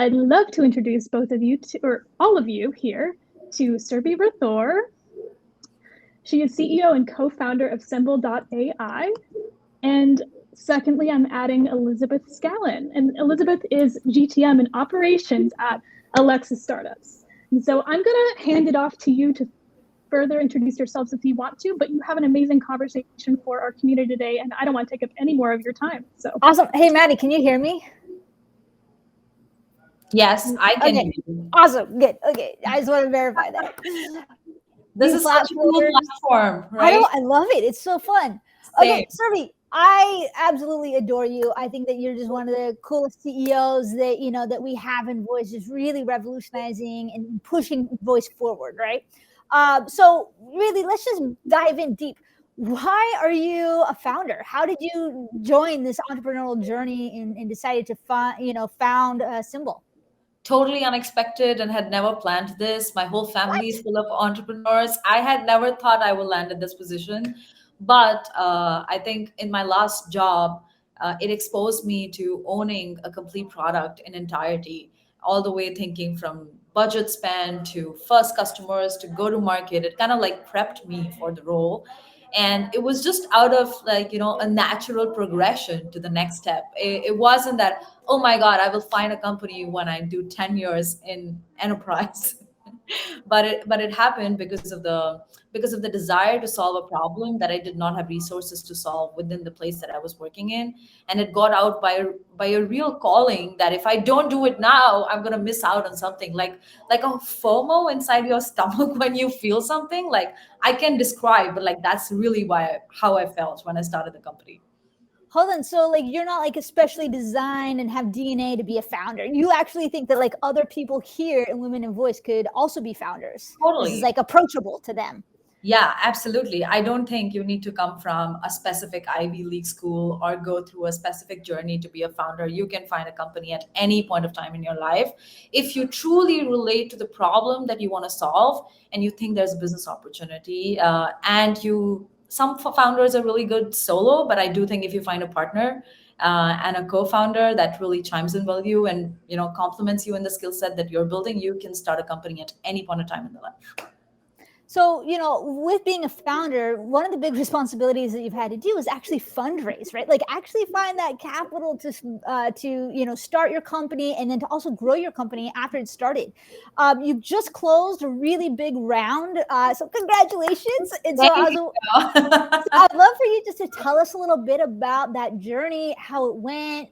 I'd love to introduce both of you to, or all of you here, to Surbhi Rathore. She is CEO and co-founder of Symbl.ai. And secondly, I'm adding Elizabeth Scallon. And Elizabeth is GTM and Operations at Alexa Startups. And so I'm going to hand it off to you to further introduce yourselves if you want to, but you have an amazing conversation for our community today, and I don't want to take up any more of your time. So awesome. Hey, Maddie, can you hear me? Yes, I can hear you. Awesome. Good. Okay. I just want to verify that. This is such a cool platform, right? I love it. It's so fun. Same. Okay, Surbhi, I absolutely adore you. I think that you're just one of the coolest CEOs that, you know, that we have in voice, just really revolutionizing and pushing voice forward, right? So really, let's just dive in deep. Why are you a founder? How did you join this entrepreneurial journey and decided to found Symbl? Totally unexpected and had never planned this. My whole family is full of entrepreneurs. I had never thought I would land in this position. But I think in my last job, it exposed me to owning a complete product in entirety, all the way thinking from budget spend to first customers to go to market. It kind of like prepped me for the role. And it was just out of like, you know, a natural progression to the next step. It wasn't that, oh my God, I will find a company when I do 10 years in enterprise. but it happened because of the desire to solve a problem that I did not have resources to solve within the place that I was working in. And it got out by a real calling that if I don't do it now, I'm gonna miss out on something, like a FOMO inside your stomach when you feel something. Like, I can describe, but like that's really how I felt when I started the company. Hold on. So like, you're not like especially designed and have DNA to be a founder. You actually think that like other people here in Women in Voice could also be founders. Totally. This is like approachable to them. Yeah, absolutely. I don't think you need to come from a specific Ivy League school or go through a specific journey to be a founder. You can find a company at any point of time in your life. If you truly relate to the problem that you want to solve and you think there's a business opportunity, some founders are really good solo, but I do think if you find a partner and a co-founder that really chimes in with you and, you know, complements you in the skill set that you're building, you can start a company at any point of time in the life. So, you know, with being a founder, one of the big responsibilities that you've had to do is actually fundraise, right? Like actually find that capital to you know, start your company and then to also grow your company after it's started. You've just closed a really big round. So congratulations. And so I'd love for you just to tell us a little bit about that journey, how it went,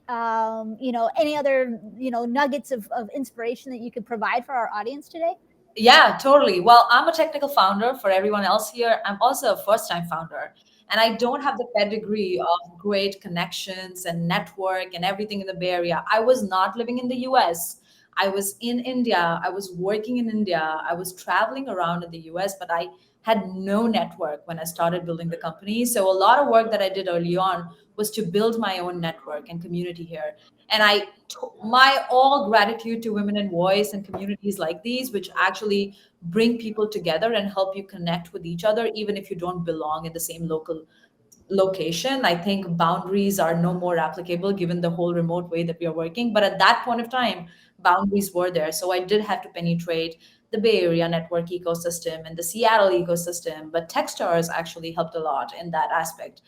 you know, any other, you know, nuggets of inspiration that you could provide for our audience today. Yeah, totally. Well, I'm a technical founder. For everyone else here, I'm also a first-time founder. And I don't have the pedigree of great connections and network and everything in the Bay Area. I was not living in the US. I was in India. I was working in India. I was traveling around in the US, but I had no network when I started building the company. So a lot of work that I did early on was to build my own network and community here. And my all gratitude to Women in Voice and communities like these, which actually bring people together and help you connect with each other, even if you don't belong in the same local location. I think boundaries are no more applicable given the whole remote way that we are working. But at that point of time, boundaries were there. So I did have to penetrate the Bay Area network ecosystem and the Seattle ecosystem. But Techstars actually helped a lot in that aspect.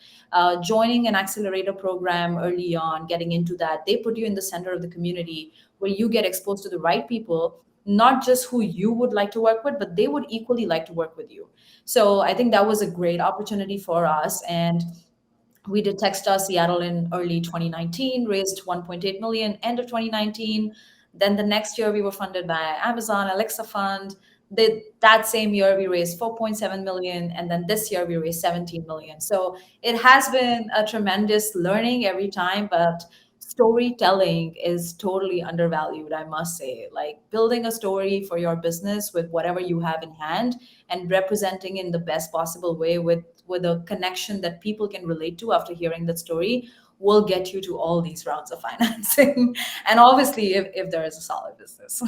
Joining an accelerator program early on, getting into that, they put you in the center of the community where you get exposed to the right people, not just who you would like to work with, but they would equally like to work with you. So I think that was a great opportunity for us. And we did Techstars Seattle in early 2019, raised 1.8 million end of 2019. Then the next year we were funded by Amazon, Alexa Fund. That same year we raised 4.7 million. And then this year we raised 17 million. So it has been a tremendous learning every time, but storytelling is totally undervalued, I must say. Like building a story for your business with whatever you have in hand and representing in the best possible way with a connection that people can relate to after hearing that story will get you to all these rounds of financing. And obviously if there is a solid business.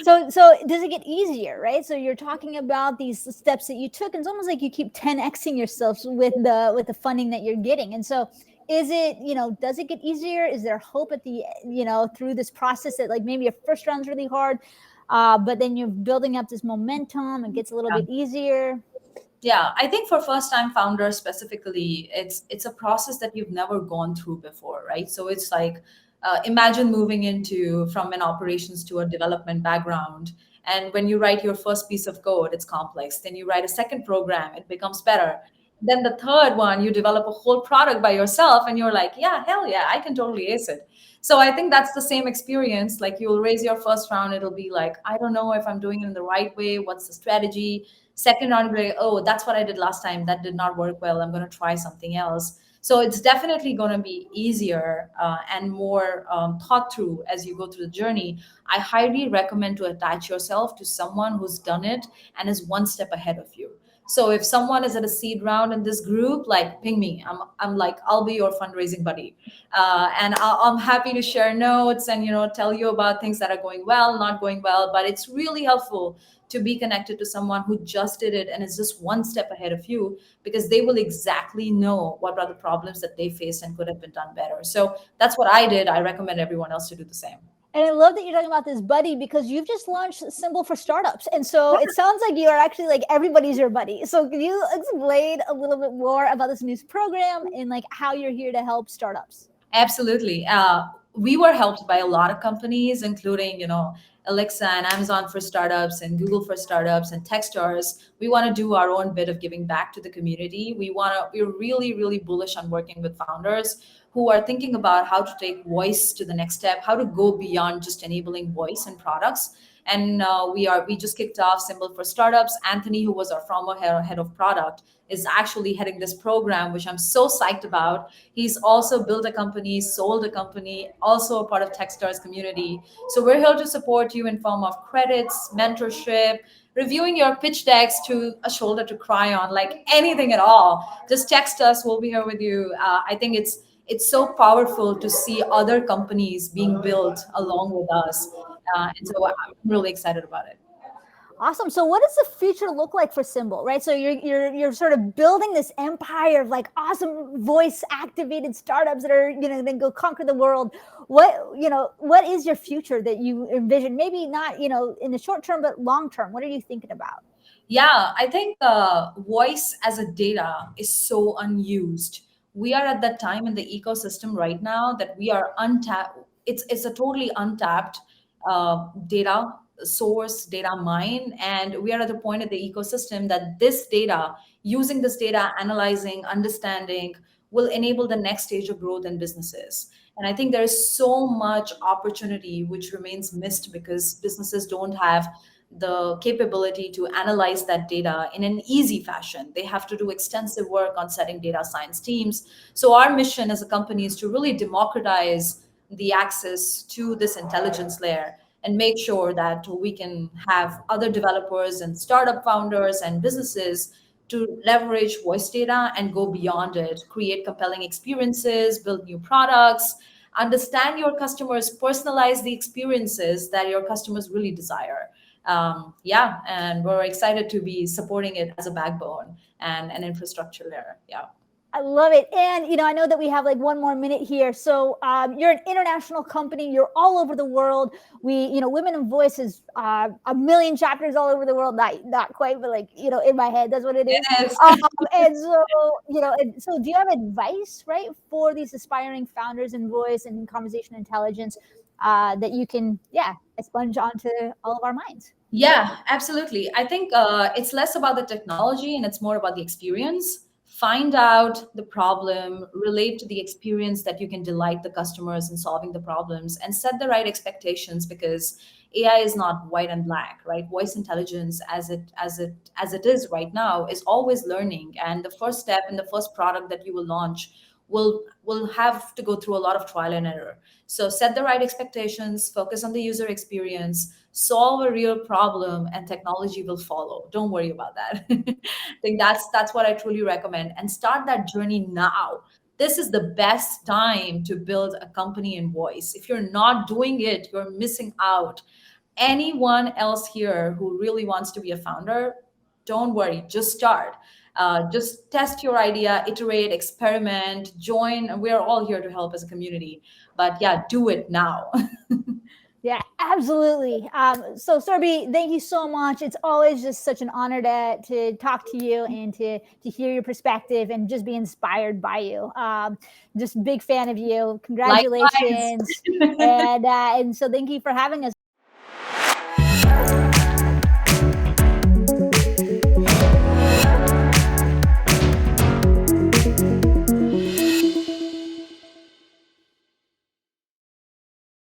So does it get easier, right? So you're talking about these steps that you took, and it's almost like you keep 10xing yourself with the funding that you're getting. And so is it, does it get easier? Is there hope at the, through this process that like maybe your first round's really hard, but then you're building up this momentum, it gets a little Yeah. bit easier? Yeah, I think for first time founders specifically, it's a process that you've never gone through before, right? So it's like, imagine moving into from an operations to a development background, and when you write your first piece of code, it's complex. Then you write a second program, it becomes better. Then the third one, you develop a whole product by yourself, and you're like, yeah, hell yeah, I can totally ace it. So I think that's the same experience. Like you'll raise your first round, it'll be like, I don't know if I'm doing it in the right way. What's the strategy? Second round, be like, oh, that's what I did last time. That did not work well. I'm going to try something else. So it's definitely going to be easier and more thought through as you go through the journey. I highly recommend to attach yourself to someone who's done it and is one step ahead of you. So if someone is at a seed round in this group, like ping me. I'm like, I'll be your fundraising buddy, and I'm happy to share notes and tell you about things that are going well, not going well. But it's really helpful to be connected to someone who just did it and is just one step ahead of you, because they will exactly know what are the problems that they faced and could have been done better. So that's what I did. I recommend everyone else to do the same. And I love that you're talking about this buddy, because you've just launched Symbl for Startups. And so it sounds like you are actually like everybody's your buddy. So can you explain a little bit more about this news program and like how you're here to help startups? Absolutely. We were helped by a lot of companies, including, Alexa and Amazon for startups and Google for startups and Techstars. We want to do our own bit of giving back to the community. We're really, really bullish on working with founders who are thinking about how to take voice to the next step, how to go beyond just enabling voice in products. And we just kicked off Symbl for Startups. Anthony, who was our former head of product, is actually heading this program, which I'm so psyched about. He's also built a company, sold a company, also a part of Techstars community. So we're here to support you in form of credits, mentorship, reviewing your pitch decks to a shoulder to cry on, like anything at all. Just text us. We'll be here with you. I think it's so powerful to see other companies being built along with us. And so I'm really excited about it. Awesome. So what does the future look like for Symbl, right? So you're sort of building this empire of like awesome voice activated startups that are, then go conquer the world. What is your future that you envision? Maybe not, in the short term, but long term. What are you thinking about? Yeah, I think voice as a data is so unused. We are at that time in the ecosystem right now that we are untapped. It's a totally untapped data source, data mine, and we are at the point of the ecosystem that this data, using this data, analyzing, understanding, will enable the next stage of growth in businesses. And I think there is so much opportunity which remains missed because businesses don't have the capability to analyze that data in an easy fashion. They have to do extensive work on setting data science teams. So our mission as a company is to really democratize the access to this intelligence layer and make sure that we can have other developers and startup founders and businesses to leverage voice data and go beyond it, create compelling experiences, build new products, understand your customers, personalize the experiences that your customers really desire. Yeah, and we're excited to be supporting it as a backbone and an infrastructure layer. Yeah. I love it. And, I know that we have like one more minute here. So you're an international company. You're all over the world. Women in Voice is a million chapters all over the world. Not quite, but like, in my head, that's what it is. Yes. And so, so do you have advice, right, for these aspiring founders in voice and conversation intelligence that you can, sponge onto all of our minds? Yeah, absolutely. I think it's less about the technology and it's more about the experience. Find out the problem, relate to the experience that you can delight the customers in solving the problems, and set the right expectations, because AI is not white and black, right? Voice intelligence as it is right now is always learning. And the first step in the first product that you will launch will have to go through a lot of trial and error. So set the right expectations, focus on the user experience, solve a real problem, and technology will follow. Don't worry about that. I think that's what I truly recommend. And start that journey now. This is the best time to build a company in voice. If you're not doing it, you're missing out. Anyone else here who really wants to be a founder, don't worry, just start. Just test your idea, iterate, experiment, join. We're all here to help as a community. But yeah, do it now. Yeah, absolutely. So Surbhi, thank you so much. It's always just such an honor to talk to you and to hear your perspective and just be inspired by you. Just big fan of you. Congratulations. Likewise. And so thank you for having us.